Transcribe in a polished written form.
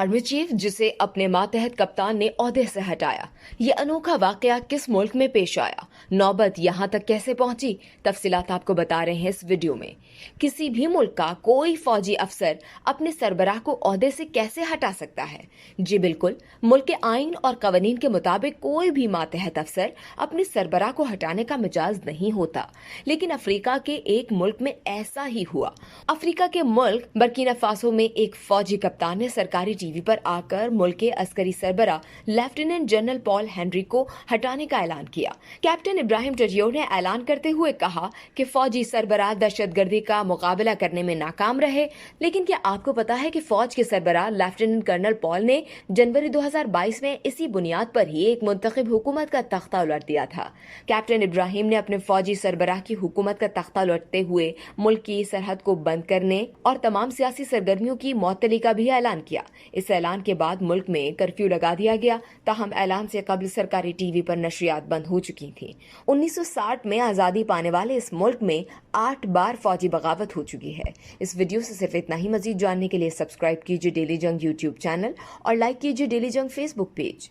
Army chief जिसे अपने मातहत कप्तान ने ओहदे से हटाया। ये अनोखा वाकया किस मुल्क में पेश आया, नौबत यहाँ तक कैसे पहुंची, तफसीलात आपको बता रहे हैं इस वीडियो में। किसी भी मुल्क का कोई फौजी अफसर अपने सरबराह को ओहदे से कैसे हटा सकता है? जी बिल्कुल, मुल्क के आइन और कवानीन के मुताबिक कोई भी मातहत अफसर अपने सरबराह को हटाने का मिजाज नहीं होता, लेकिन अफ्रीका के एक मुल्क में ऐसा ही हुआ। अफ्रीका के मुल्क बर्किना फासो में एक फौजी कप्तान ने सरकारी टीवी पर आकर मुल्क के अस्करी सरबरा लेफ्टिनेंट जनरल पॉल हेनरी को हटाने का ऐलान किया। कैप्टन इब्राहिम ट्रेज़ोरे ने ऐलान करते हुए कहा कि फौजी सरबरा दहशतगर्दी का मुकाबला करने में नाकाम रहे, लेकिन क्या आपको पता है कि फौज के सरबरा लेफ्टिनेंट कर्नल पॉल ने जनवरी 2022 में इसी बुनियाद पर ही एक मुंतखब हुकूमत का तख्ता उलट दिया था। कैप्टन इब्राहिम ने अपने फौजी सरबराह की हुकूमत का तख्ता उलटते हुए मुल्क की सरहद को बंद करने और तमाम सियासी सरगर्मियों की मुअत्तली का भी ऐलान किया। इस ऐलान के बाद मुल्क में कर्फ्यू लगा दिया गया, ताहम ऐलान से कबल सरकारी टीवी पर नशरियात बंद हो चुकी थी। 1960 में आज़ादी पाने वाले इस मुल्क में 8 बार फौजी बगावत हो चुकी है। इस वीडियो से सिर्फ इतना ही। मजीद जानने के लिए सब्सक्राइब कीजिए डेली जंग यूट्यूब चैनल और लाइक कीजिए डेली जंग फेसबुक पेज।